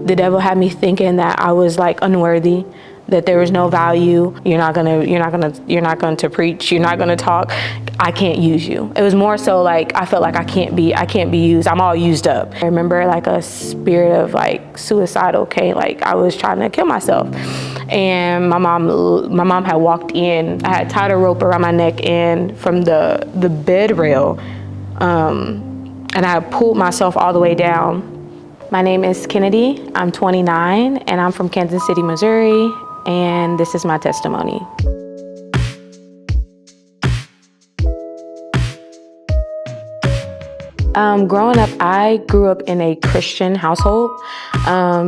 The devil had me thinking that I was like unworthy, that there was no value. You're not going to preach. You're not going to talk. I can't use you. It was more so like, I felt like I can't be used. I'm all used up. I remember like a spirit of like suicidal came, like I was trying to kill myself. And my mom had walked in. I had tied a rope around my neck and from the bed rail, and I had pulled myself all the way down. My name is Kennedy. I'm 29 and I'm from Kansas City, Missouri, and this is my testimony. Growing up, I grew up in a Christian household.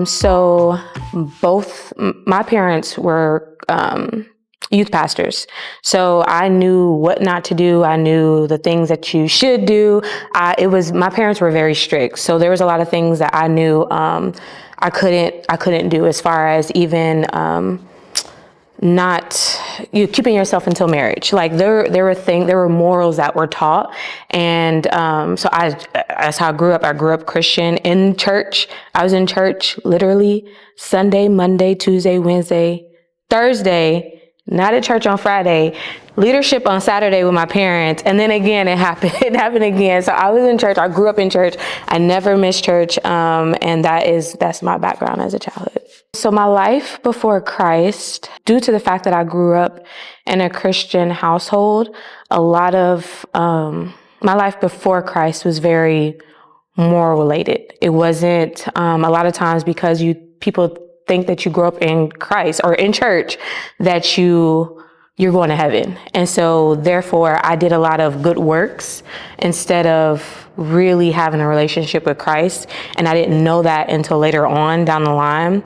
So both my parents were youth pastors. So I knew what not to do. I knew the things that you should do. My parents were very strict. So there was a lot of things that I knew I couldn't do, as far as even not keeping yourself until marriage. Like there were morals that were taught, and so that's how I grew up. I grew up Christian in church. I was in church literally Sunday, Monday, Tuesday, Wednesday, Thursday. Not at church on Friday, leadership on Saturday with my parents, and then again it happened again. So I was in church. I grew up in church. I never missed church, and that's my background as a childhood. So my life before Christ, due to the fact that I grew up in a Christian household, a lot of my life before Christ was very moral related. It wasn't a lot of times, because people think that you grow up in Christ or in church, that you're going to heaven. And so therefore I did a lot of good works instead of really having a relationship with Christ. And I didn't know that until later on down the line.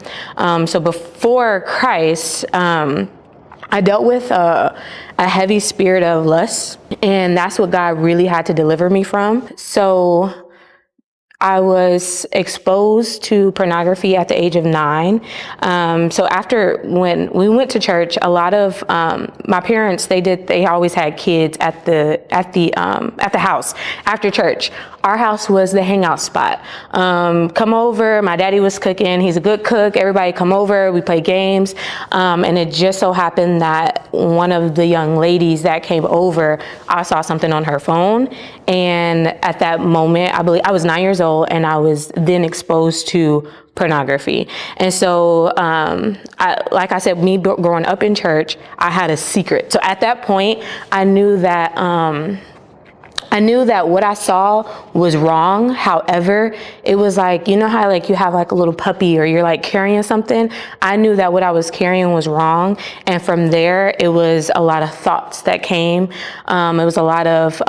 So before Christ, I dealt with a heavy spirit of lust, and that's what God really had to deliver me from. So I was exposed to pornography at the age of 9. So when we went to church, a lot of my parents, they always had kids at the house after church. Our house was the hangout spot. Come over. My daddy was cooking. He's a good cook. Everybody come over. We play games. And it just so happened that one of the young ladies that came over, I saw something on her phone. And at that moment, I believe I was 9 years old, and I was then exposed to pornography. And so, like I said, me growing up in church, I had a secret. So at that point, I knew that what I saw was wrong. However, it was like, you know how like you have like a little puppy or you're like carrying something? I knew that what I was carrying was wrong. And from there, it was a lot of thoughts that came. It was a lot of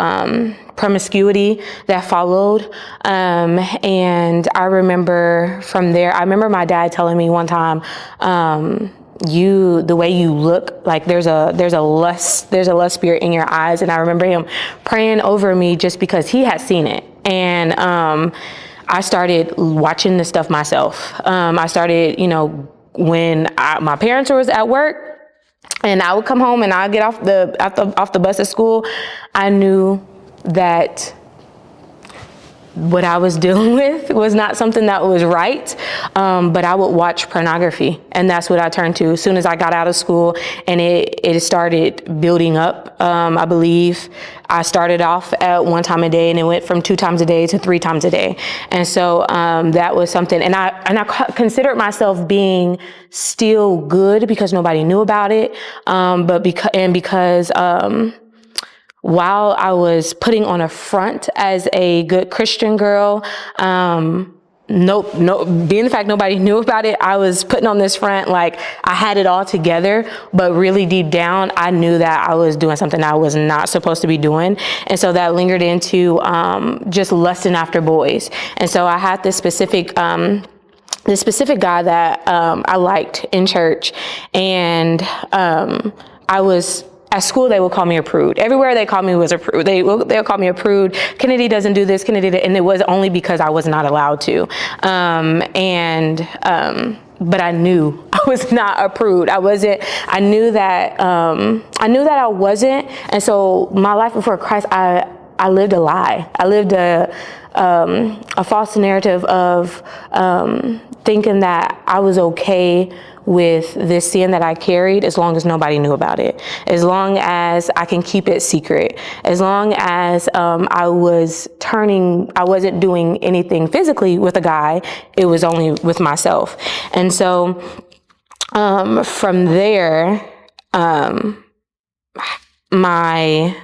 promiscuity that followed. And I remember from there, I remember my dad telling me one time, the way you look, like there's a lust spirit in your eyes. And I remember him praying over me just because he had seen it. And I started watching this stuff myself. I started, when my parents was at work and I would come home and I'd get off the bus at school, I knew that what I was dealing with was not something that was right, but I would watch pornography, and that's what I turned to as soon as I got out of school, and it started building up. I believe I started off at 1 time a day, and it went from 2 times a day to 3 times a day, and so that was something, and I considered myself being still good because nobody knew about it, but because while I was putting on a front as a good Christian girl, being the fact nobody knew about it, I was putting on this front like I had it all together, but really deep down, I knew that I was doing something I was not supposed to be doing. And so that lingered into just lusting after boys. And so I had this specific guy that I liked in church, and at school, they would call me a prude. Everywhere they called me was a prude. They'll call me a prude. Kennedy doesn't do this, and it was only because I was not allowed to. But I knew I was not a prude. I knew that I wasn't. And so my life before Christ, I I lived a lie. I lived a false narrative of thinking that I was okay with this sin that I carried as long as nobody knew about it, as long as I can keep it secret, as long as I wasn't doing anything physically with a guy, it was only with myself. And so from there, my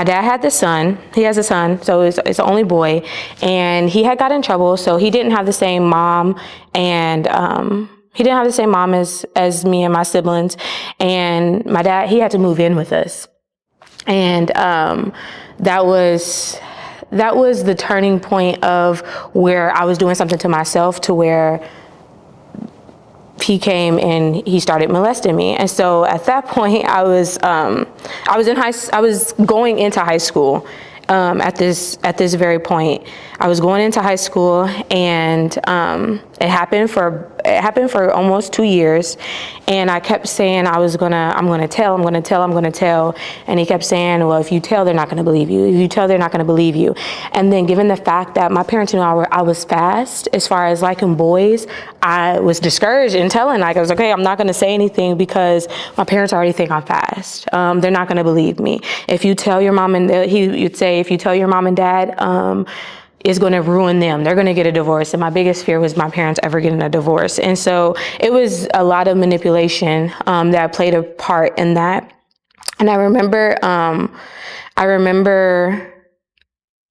dad had this son. He has a son, so it's the only boy, and he had got in trouble, so he didn't have the same mom, and he didn't have the same mom as me and my siblings. And my dad, he had to move in with us, and that was the turning point of where I was doing something to myself, to where he came and he started molesting me. And so at that point, I was going into high school. At this very point, I was going into high school, and it happened for almost 2 years. And I kept saying I'm gonna tell. And he kept saying, well, if you tell, they're not gonna believe you. If you tell, they're not gonna believe you. And then, given the fact that my parents knew I was fast as far as liking boys, I was discouraged in telling. Like, I was like, okay, I'm not gonna say anything because my parents already think I'm fast. They're not gonna believe me. If you tell your mom you'd say, if you tell your mom and dad, it's going to ruin them. They're going to get a divorce. And my biggest fear was my parents ever getting a divorce. And so it was a lot of manipulation that played a part in that. And I remember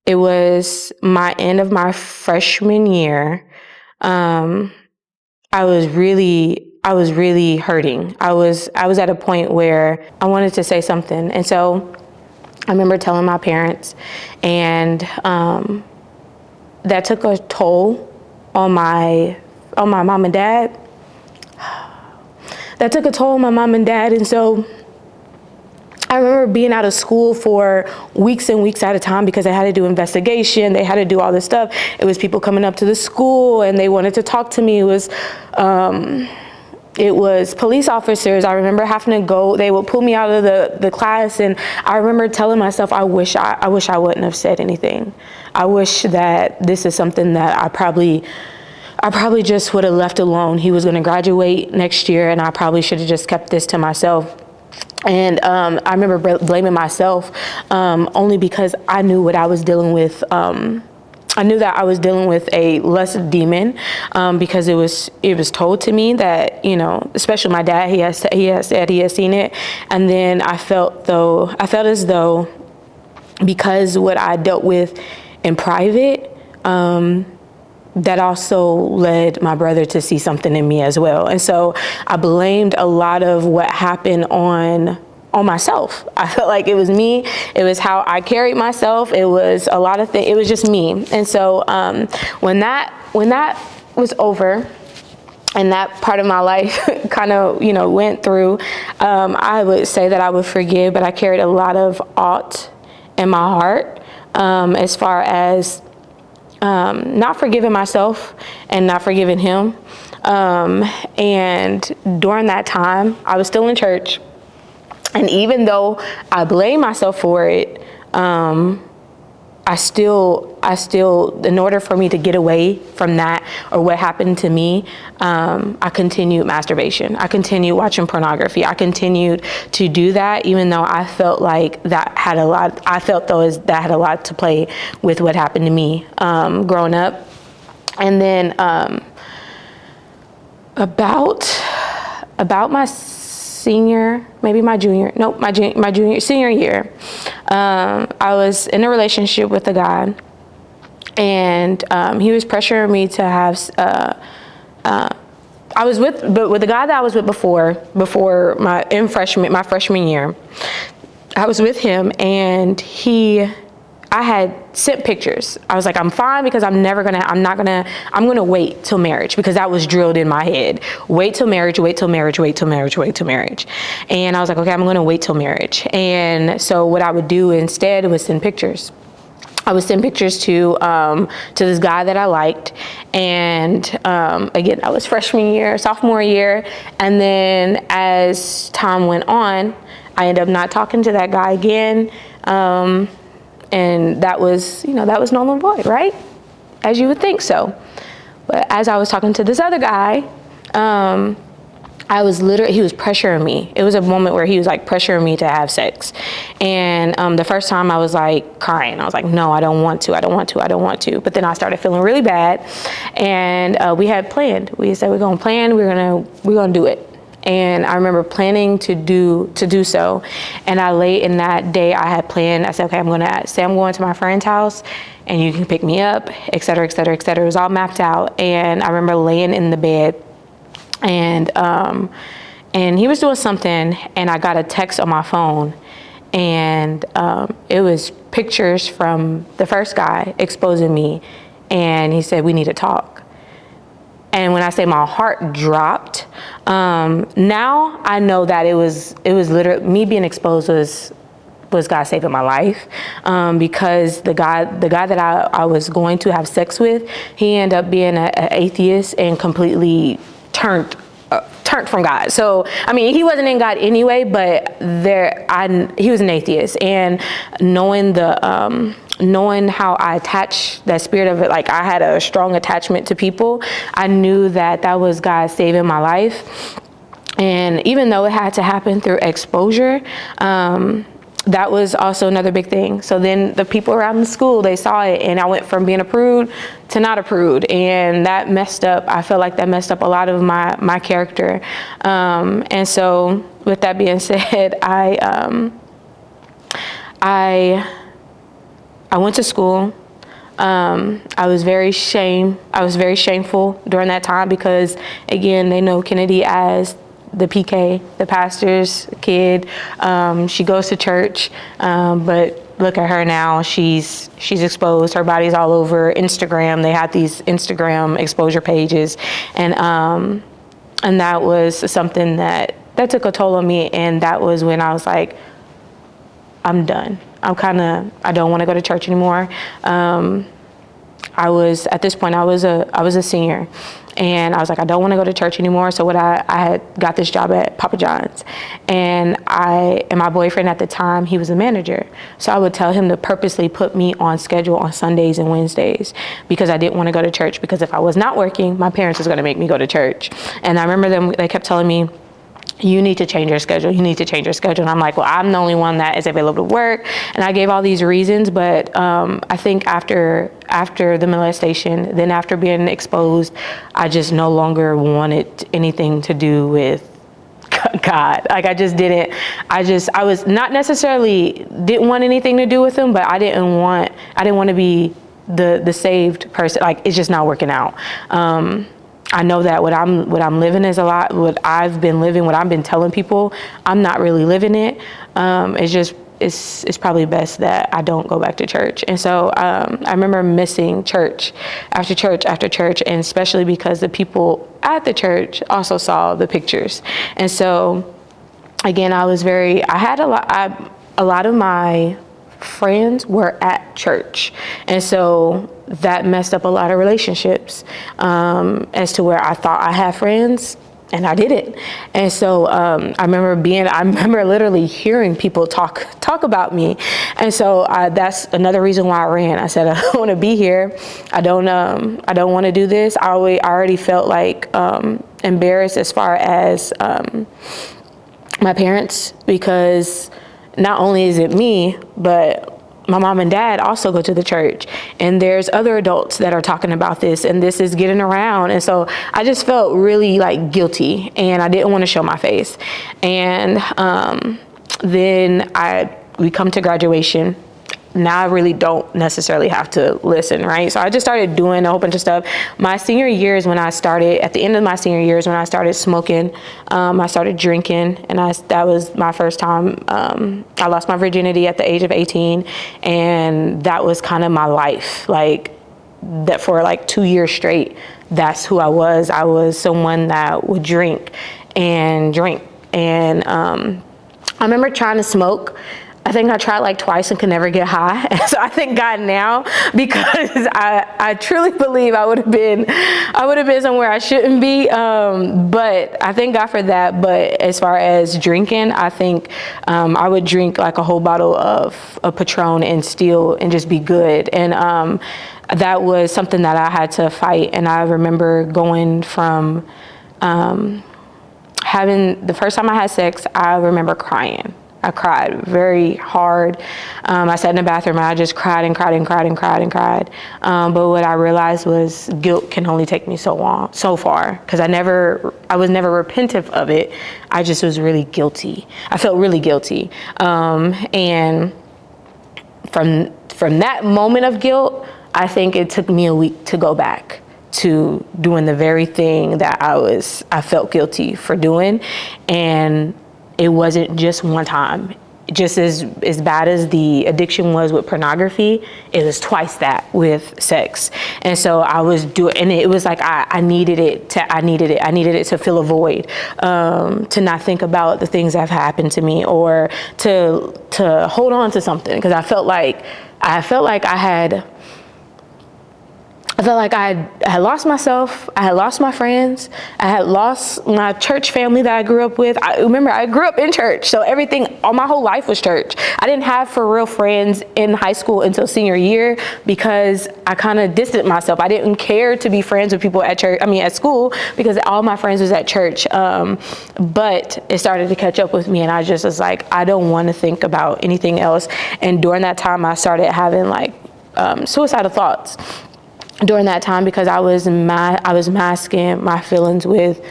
it was my end of my freshman year. I was really hurting. I was at a point where I wanted to say something. And so I remember telling my parents, and that took a toll on my mom and dad. That took a toll on my mom and dad. And so I remember being out of school for weeks and weeks at a time because they had to do investigation. They had to do all this stuff. It was people coming up to the school and they wanted to talk to me. It was police officers. I remember having to go. They would pull me out of the class, and I remember telling myself, I wish I wouldn't have said anything. I wish that this is something that I probably just would have left alone. He was going to graduate next year, and I probably should have just kept this to myself. And I remember blaming myself only because I knew what I was dealing with. I knew that I was dealing with a lust demon because it was told to me that, especially my dad, he has said he has seen it. And then I felt as though because what I dealt with in private, that also led my brother to see something in me as well. And so I blamed a lot of what happened on myself. I felt like it was me. It was how I carried myself. It was a lot of things. It was just me. And so when that was over, and that part of my life kind of, went through, I would say that I would forgive, but I carried a lot of ought in my heart as far as not forgiving myself and not forgiving him. And during that time, I was still in church. And even though I blame myself for it, I still, in order for me to get away from that or what happened to me, I continued masturbation. I continued watching pornography. I continued to do that, even though I felt like that had a lot to play with what happened to me growing up. And then about my senior year, I was in a relationship with a guy, and he was pressuring me to have with the guy that I was with before my freshman year. I was with him, and I had sent pictures. I was like, I'm fine because I'm gonna wait till marriage, because that was drilled in my head. Wait till marriage. And I was like, okay, I'm gonna wait till marriage. And so what I would do instead was send pictures. I would send pictures to this guy that I liked. And again, I was sophomore year. And then as time went on, I ended up not talking to that guy again. And that was, that was null and void, right? As you would think so. But as I was talking to this other guy, he was pressuring me. It was a moment where he was like pressuring me to have sex. And the first time I was like crying. I was like, no, I don't want to. But then I started feeling really bad. And we had planned. We said, we're going to plan, we're going to do it. And I remember planning to do so. And late in that day, I had planned, I said, okay, I'm going to my friend's house and you can pick me up, et cetera, et cetera, et cetera. It was all mapped out. And I remember laying in the bed and he was doing something and I got a text on my phone and it was pictures from the first guy exposing me. And he said, we need to talk. And when I say my heart dropped, now I know that it was literally me being exposed was God saving my life, because the guy that I was going to have sex with, he ended up being an atheist and completely turned from God. So, I mean, he wasn't in God anyway, but he was an atheist, and knowing how I attach that spirit of it, like I had a strong attachment to people, I knew that was God saving my life. And even though it had to happen through exposure, that was also another big thing. So then the people around the school, they saw it, and I went from being approved to not approved, and that messed up. I feel like that messed up a lot of my character. And so with that being said, I went to school. I was very shameful during that time because, again, they know Kennedy as the PK, the pastor's kid. She goes to church, but look at her now. She's exposed. Her body's all over Instagram. They had these Instagram exposure pages, and that was something that took a toll on me. And that was when I was like, I'm done. I don't want to go to church anymore. At this point, I was a senior, and I was like, I don't want to go to church anymore. So I had got this job at Papa John's, and my boyfriend at the time, he was a manager. So I would tell him to purposely put me on schedule on Sundays and Wednesdays because I didn't want to go to church, because if I was not working, my parents was going to make me go to church. And I remember they kept telling me, you need to change your schedule. You need to change your schedule. And I'm like, well, I'm the only one that is available to work. And I gave all these reasons, but I think after the molestation, then after being exposed, I just no longer wanted anything to do with God. Like I was not necessarily didn't want anything to do with him, but I didn't want to be the saved person. Like it's just not working out. I know that what I'm living is a lot. What I've been living, what I've been telling people, I'm not really living it. It's probably best that I don't go back to church. And so I remember missing church after church after church, and especially because the people at the church also saw the pictures. And so again, I had a lot of my friends were at church, and so that messed up a lot of relationships, as to where I thought I had friends and I didn't. And so I remember literally hearing people talk about me. And so that's another reason why I ran. I said, I don't want to be here. I don't want to do this. I already felt like embarrassed as far as my parents, because not only is it me, but my mom and dad also go to the church, and there's other adults that are talking about this, and this is getting around. And so I just felt really like guilty, and I didn't want to show my face. And then we come to graduation. Now I really don't necessarily have to listen, right? So I just started doing a whole bunch of stuff. My senior year is when at the end of my senior year is when I started smoking. I started drinking, and that was my first time. I lost my virginity at the age of 18, and that was kind of my life. Like that for like 2 years straight, that's who I was. I was someone that would drink. And I remember trying to smoke. I think I tried like twice and could never get high. And so I thank God now, because I truly believe I would have been somewhere I shouldn't be. But I thank God for that. But as far as drinking, I think I would drink like a whole bottle of Patron and just be good. And that was something that I had to fight. And I remember going from having the first time I had sex, I remember crying. I cried very hard. I sat in the bathroom and I just cried and cried and cried and cried and cried. But what I realized was guilt can only take me so far, because I was never repentant of it. I just was really guilty. I felt really guilty. And from that moment of guilt, I think it took me a week to go back to doing the very thing that I felt guilty for doing. And it wasn't just one time. Just as bad as the addiction was with pornography, it was twice that with sex. And so I was and it was like I needed it to fill a void, to not think about the things that have happened to me, or to hold on to something, because I felt like I had lost myself. I had lost my friends. I had lost my church family that I grew up with. Remember, I grew up in church, so all my whole life was church. I didn't have for real friends in high school until senior year, because I kind of distanced myself. I didn't care to be friends with people at school, because all my friends was at church. But it started to catch up with me, and I just was like, I don't want to think about anything else. And during that time, I started having like suicidal thoughts. During that time, because I was masking my feelings with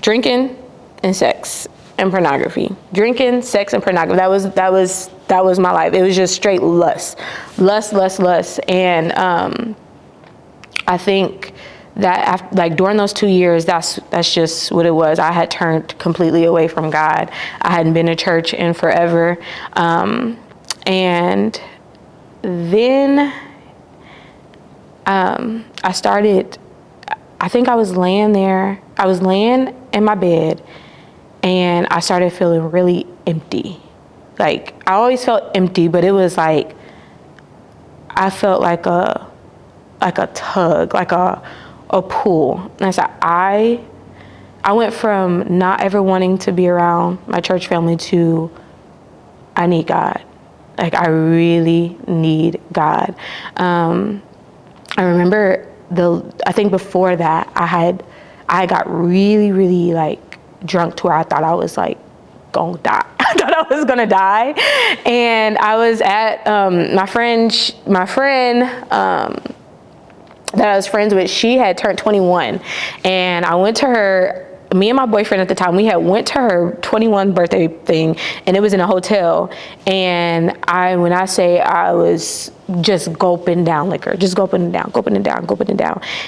drinking and sex and pornography. Drinking, sex, and pornography. That was my life. It was just straight lust. And I think that during those 2 years, that's just what it was. I had turned completely away from God. I hadn't been to church in forever. And then I think I was laying in my bed, and I started feeling really empty. Like, I always felt empty, but it was like, I felt like a tug, like a pull. And so I went from not ever wanting to be around my church family to, I need God. Like, I really need God. I remember I think before that, I got really, really like drunk to where I thought I was like gonna die. I thought I was gonna die. And I was at my friend that I was friends with, she had turned 21. And I went to her, me and my boyfriend at the time, we had went to her 21 birthday thing, and it was in a hotel. And when I say I was just gulping down liquor, just gulping it down.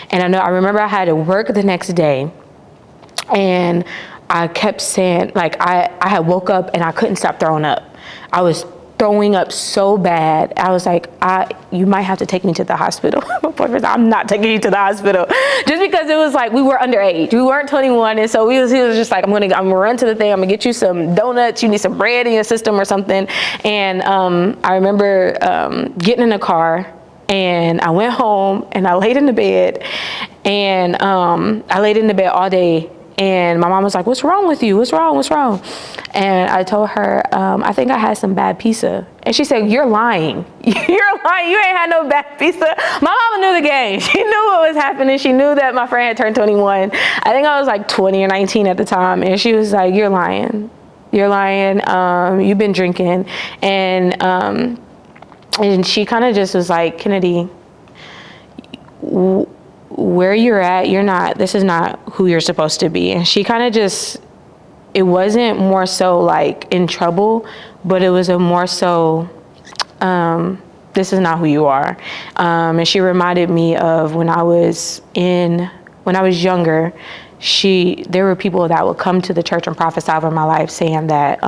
And I remember I had to work the next day, and I kept saying, like, I had woke up and I couldn't stop throwing up. I was throwing up so bad. I was like, you might have to take me to the hospital. My boyfriend said, I'm not taking you to the hospital. Just because it was like, we were underage. We weren't 21. And so he was just like, I'm gonna run to the thing. I'm gonna get you some donuts. You need some bread in your system or something. And I remember getting in a car, and I went home and I laid in the bed, and I laid in the bed all day. And my mom was like, what's wrong with you? What's wrong? And I told her, I think I had some bad pizza. And she said, you're lying. You're lying. You ain't had no bad pizza. My mama knew the game. She knew what was happening. She knew that my friend had turned 21. I think I was like 20 or 19 at the time. And she was like, you're lying. You've been drinking. And she kind of just was like, Kennedy, where you're at, this is not who you're supposed to be. And she kind of it wasn't more so like in trouble, but it was a more so, this is not who you are. And she reminded me of when I was younger, there were people that would come to the church and prophesy over my life, saying that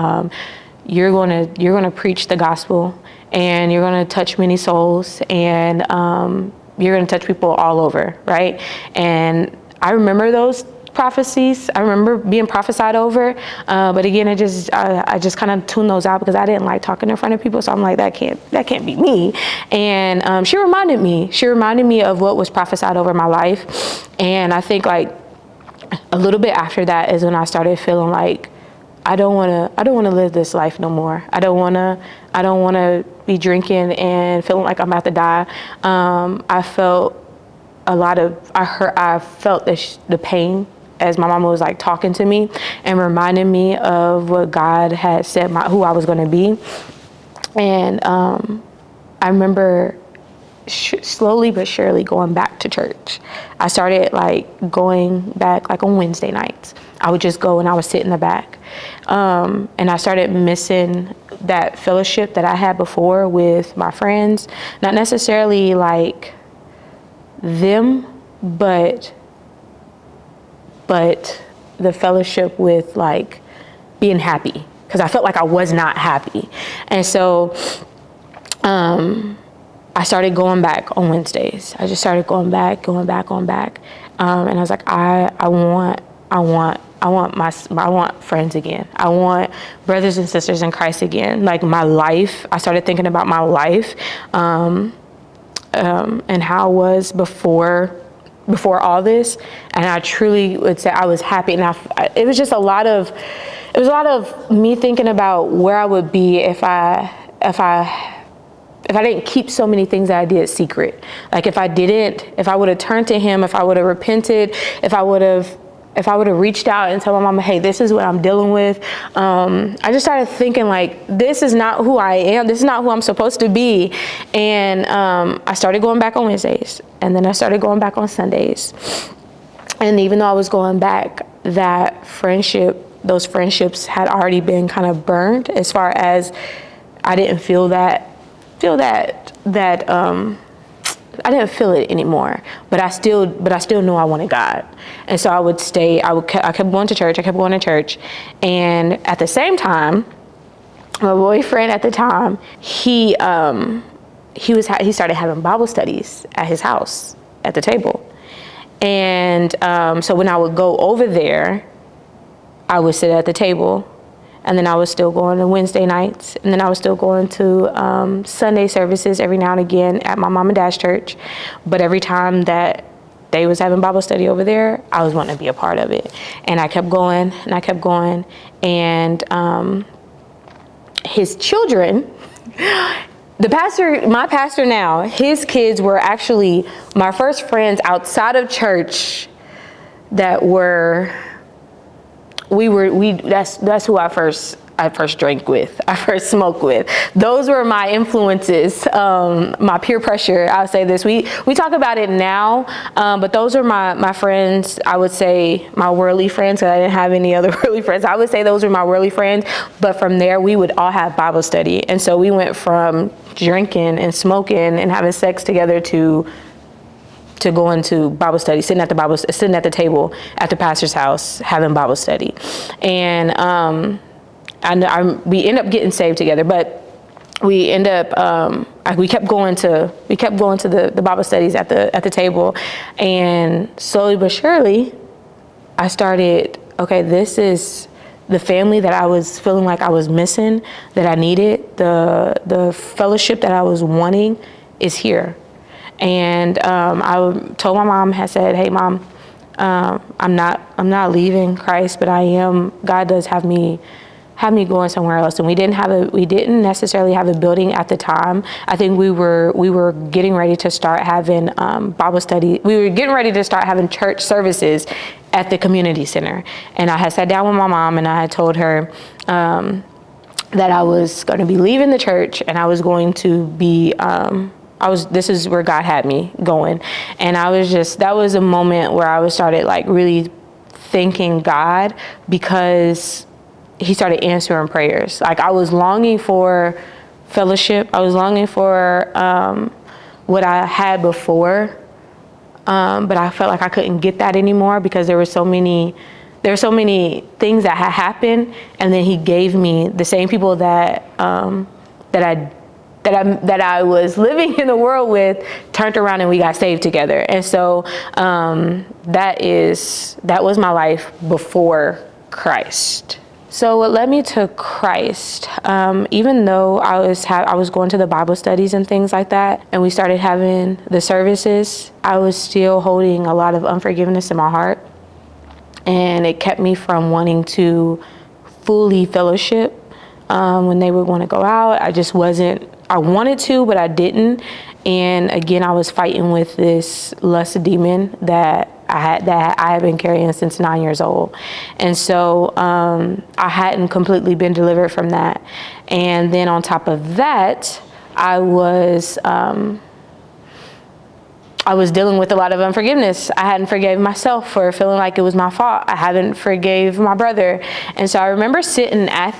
you're gonna preach the gospel, and you're gonna touch many souls, and you're gonna touch people all over, right? And I remember those prophecies. I remember being prophesied over, but again, I just kind of tuned those out because I didn't like talking in front of people. So I'm like, that can't be me. And she reminded me of what was prophesied over my life. And I think like a little bit after that is when I started feeling like I don't want to live this life no more. I don't want to be drinking and feeling like I'm about to die. I felt I felt the pain as my mama was like talking to me and reminding me of what God had said, who I was going to be. And I remember slowly but surely going back to church. I started like going back like on Wednesday nights. I would just go and I would sit in the back. And I started missing that fellowship that I had before with my friends. Not necessarily like them, but the fellowship with like being happy, because I felt like I was not happy. And so I started going back on Wednesdays. I just started going back. And I was like, I want friends again. I want brothers and sisters in Christ again. Like my life, I started thinking about my life, and how it was before all this. And I truly would say I was happy. And it was just a lot of me thinking about where I would be if I didn't keep so many things that I did secret. Like if I would have turned to him, if I would have repented, if I would have reached out and told my mama, hey, this is what I'm dealing with. I just started thinking like, this is not who I am. This is not who I'm supposed to be. And I started going back on Wednesdays, and then I started going back on Sundays. And even though I was going back, those friendships had already been kind of burned, as far as I didn't feel that I didn't feel it anymore, but I still knew I wanted God. And so I would stay, I kept going to church. And at the same time, my boyfriend at the time, he started having Bible studies at his house at the table. And so when I would go over there, I would sit at the table. And then I was still going to Wednesday nights. And then I was still going to Sunday services every now and again at my mom and dad's church. But every time that they was having Bible study over there, I was wanting to be a part of it. And I kept going. And his children, my pastor now, his kids were actually my first friends outside of church that were... that's who I first drank with, I first smoked with. Those were my influences, my peer pressure. I'll say this, we talk about it now, but those are my friends. I would say my worldly friends, because I didn't have any other worldly friends. I would say those were my worldly friends, but from there we would all have Bible study. And so we went from drinking and smoking and having sex together to going to Bible study, sitting at the table at the pastor's house, having Bible study. And we end up getting saved together, but we end up, we kept going to the Bible studies at the table. And slowly but surely, I started, okay, this is the family that I was feeling like I was missing, that I needed. The fellowship that I was wanting is here. And I told my mom, I said, hey mom, I'm not leaving Christ, but I am, God does have me going somewhere else. And we didn't necessarily have a building at the time. I think we were getting ready to start having Bible study. We were getting ready to start having church services at the community center. And I had sat down with my mom and I had told her that I was going to be leaving the church and I was going to be, this is where God had me going. And that was a moment where I started like really thanking God, because he started answering prayers. Like I was longing for fellowship. I was longing for what I had before. But I felt like I couldn't get that anymore, because there were so many things that had happened. And then he gave me the same people that I that I was living in the world with turned around and we got saved together. And so that was my life before Christ. So what led me to Christ, even though I was going to the Bible studies and things like that, and we started having the services, I was still holding a lot of unforgiveness in my heart. And it kept me from wanting to fully fellowship when they were going to go out. I wanted to, but I didn't. And again, I was fighting with this lust demon that I had been carrying since 9 years old. And so I hadn't completely been delivered from that. And then on top of that, I was dealing with a lot of unforgiveness. I hadn't forgave myself for feeling like it was my fault. I haven't forgave my brother. And so I remember sitting at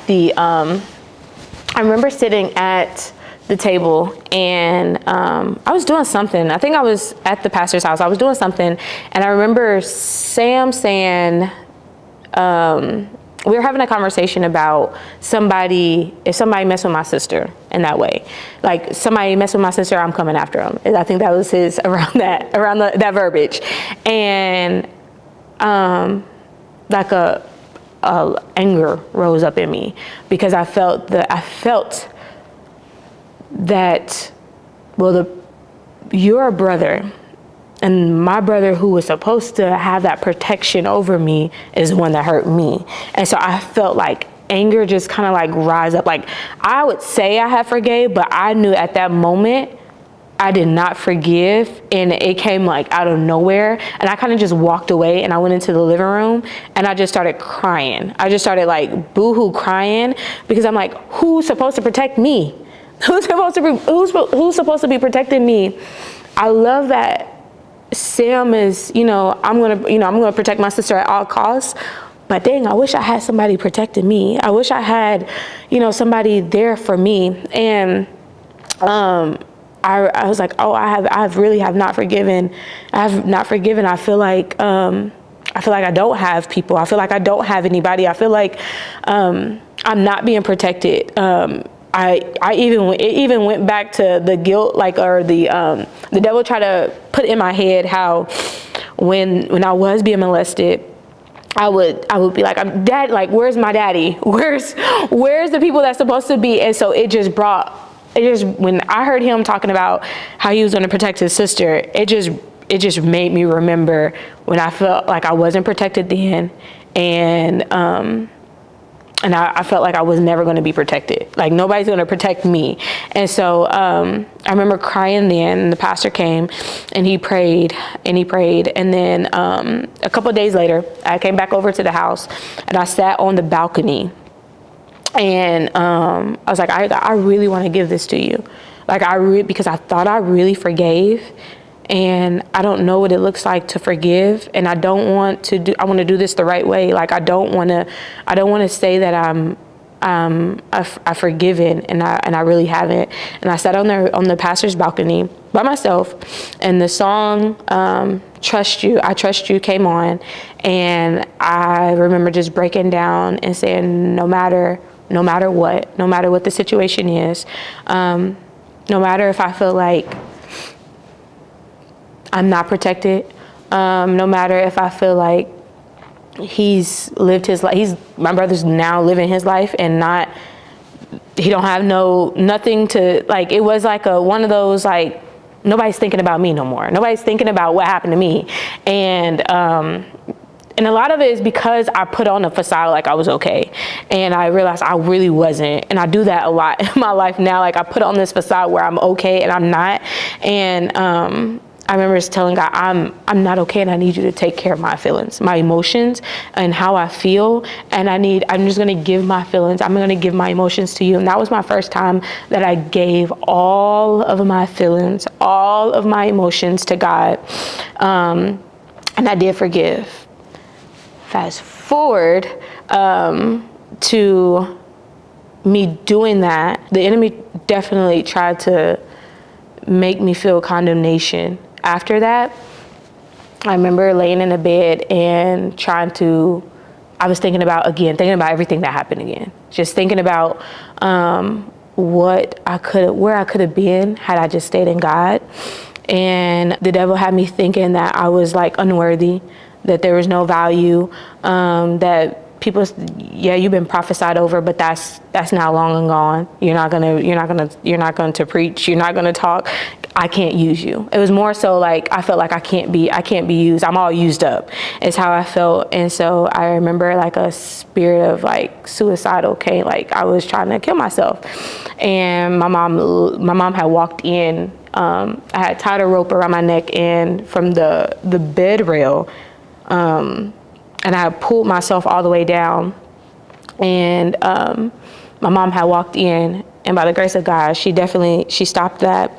the table, and I was doing something. I think I was at the pastor's house. I was doing something, and I remember Sam saying, we were having a conversation about if somebody messed with my sister in that way, like somebody messed with my sister, I'm coming after them. And I think that was his around that verbiage, and like a anger rose up in me because I felt that, well, you're a brother, and my brother who was supposed to have that protection over me is the one that hurt me. And so I felt like anger just kind of like rise up. Like I would say I had forgave, but I knew at that moment I did not forgive, and it came like out of nowhere. And I kind of just walked away, and I went into the living room, and I just started crying. I just started like boohoo crying because I'm like, who's supposed to protect me? Who's supposed to be protecting me? I love that Sam is, I'm gonna protect my sister at all costs. But dang, I wish I had somebody protecting me. I wish I had, somebody there for me. And I was like, oh, I really have not forgiven. I have not forgiven. I feel like I don't have people. I feel like I don't have anybody. I feel like I'm not being protected. It even went back to the guilt, the devil tried to put in my head how when I was being molested, I would be like, I'm dad, like, where's my daddy? Where's the people that's supposed to be? And so when I heard him talking about how he was going to protect his sister, it just made me remember when I felt like I wasn't protected then, and I felt like I was never going to be protected. Like nobody's going to protect me. And so I remember crying then, and the pastor came and he prayed. And then a couple of days later, I came back over to the house and I sat on the balcony. And I was like, I really want to give this to you. Because I thought I really forgave. And I don't know what it looks like to forgive, and I want to do this the right way. Like I don't want to say that I've forgiven, and I really haven't. And I sat on the pastor's balcony by myself, and the song "Trust You," I Trust You came on, and I remember just breaking down and saying, no matter what the situation is, no matter if I feel like I'm not protected, no matter if I feel like he's lived his life, my brother's now living his life and he don't have nothing to, like, it was like one of those, like, nobody's thinking about me no more. Nobody's thinking about what happened to me. And a lot of it is because I put on a facade like I was okay. And I realized I really wasn't. And I do that a lot in my life now. Like I put on this facade where I'm okay and I'm not. And I remember just telling God, I'm not okay, and I need you to take care of my feelings, my emotions, and how I feel. And I'm just going to give my feelings. I'm going to give my emotions to you. And that was my first time that I gave all of my feelings, all of my emotions to God. And I did forgive. Fast forward to me doing that, the enemy definitely tried to make me feel condemnation. After that, I remember laying in the bed and I was thinking about everything that happened again. Just thinking about where I could have been had I just stayed in God. And the devil had me thinking that I was like unworthy, that there was no value, that people, yeah, you've been prophesied over, but that's now long and gone. You're not going to preach. You're not going to talk. I can't use you. It was more so like I felt like I can't be used. I'm all used up. Is how I felt. And so I remember like a spirit of like suicidal came. Like I was trying to kill myself, and my mom had walked in. I had tied a rope around my neck and from the bed rail. And I had pulled myself all the way down, and my mom had walked in, and by the grace of God, she stopped that.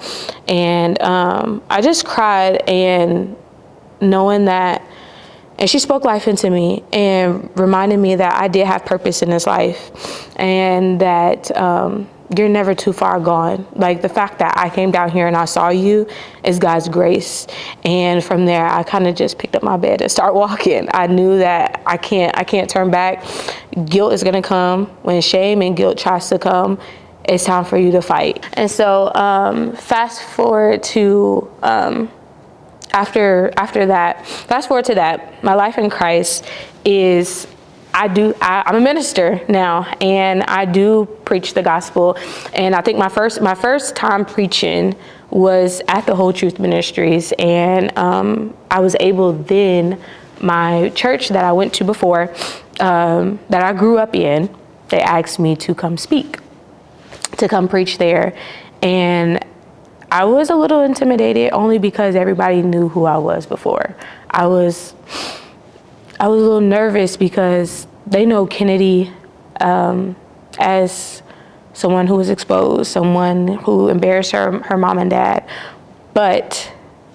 And I just cried, and knowing that, and she spoke life into me and reminded me that I did have purpose in this life, and that you're never too far gone. Like the fact that I came down here and I saw you is God's grace. And from there, I kind of just picked up my bed and start walking. I knew that I can't turn back. Guilt is gonna come. When shame and guilt tries to come, it's time for you to fight. And so fast forward to my life in Christ is, I'm a minister now, and I do preach the gospel. And I think my first time preaching was at the Whole Truth Ministries. And I was able then, my church that I went to before, that I grew up in, they asked me to come speak, to come preach there. And I was a little intimidated only because everybody knew who I was before. I was a little nervous because they know Kennedy as someone who was exposed, someone who embarrassed her mom and dad. But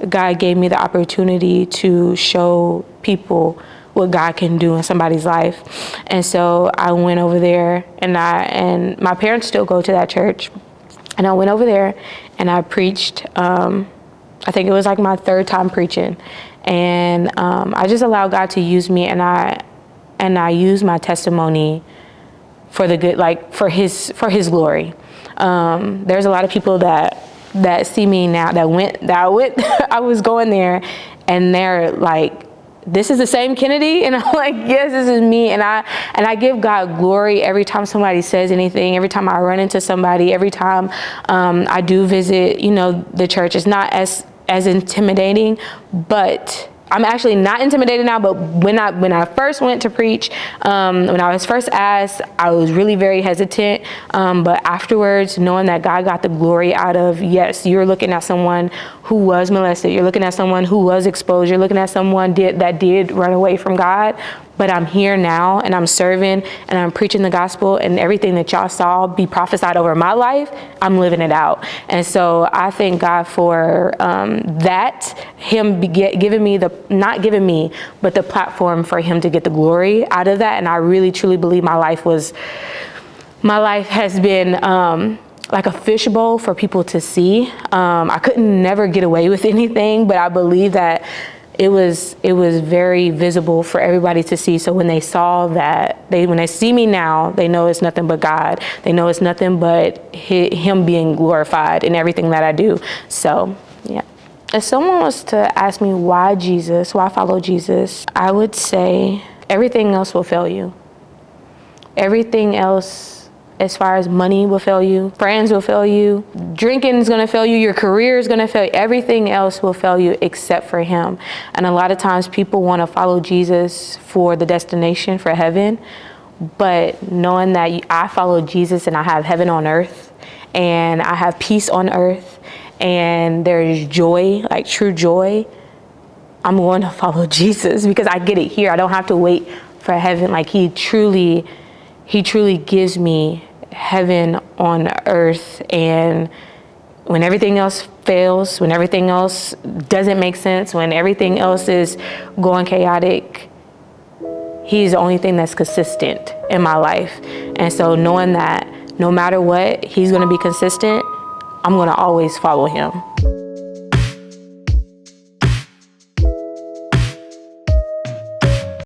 God gave me the opportunity to show people what God can do in somebody's life. And so I went over there, and my parents still go to that church. And I went over there and I preached. I think it was like my third time preaching. And I just allowed God to use me, and I used my testimony for the good, like for his glory. There's a lot of people that see me now I was going there, and they're like, this is the same Kennedy? And I'm like, yes, this is me. And I give God glory every time somebody says anything, every time I run into somebody, every time I do visit, the church. It's not as intimidating, but I'm actually not intimidated now. But when I first went to preach, when I was first asked, I was really very hesitant. But afterwards, knowing that God got the glory out of, yes, you're looking at someone who was molested. You're looking at someone who was exposed. You're looking at someone that did run away from God. But I'm here now, and I'm serving, and I'm preaching the gospel, and everything that y'all saw be prophesied over my life, I'm living it out. And so I thank God for that, him giving me not giving me, but the platform for him to get the glory out of that. And I really, truly believe my life has been like a fishbowl for people to see. I couldn't never get away with anything, but I believe that it was very visible for everybody to see. So when they saw that, when they see me now, they know it's nothing but God. They know it's nothing but him being glorified in everything that I do. So, yeah. If someone was to ask me why follow Jesus, I would say everything else will fail you. Everything else, as far as money, will fail you. Friends will fail you. Drinking is going to fail you. Your career is going to fail you. Everything else will fail you except for him. And a lot of times people want to follow Jesus for the destination, for heaven. But knowing that I follow Jesus and I have heaven on earth, and I have peace on earth, and there is joy, like true joy, I'm going to follow Jesus because I get it here. I don't have to wait for heaven. Like he truly gives me heaven on earth. And when everything else fails, when everything else doesn't make sense, when everything else is going chaotic, he's the only thing that's consistent in my life. And so knowing that no matter what, he's going to be consistent, I'm going to always follow him.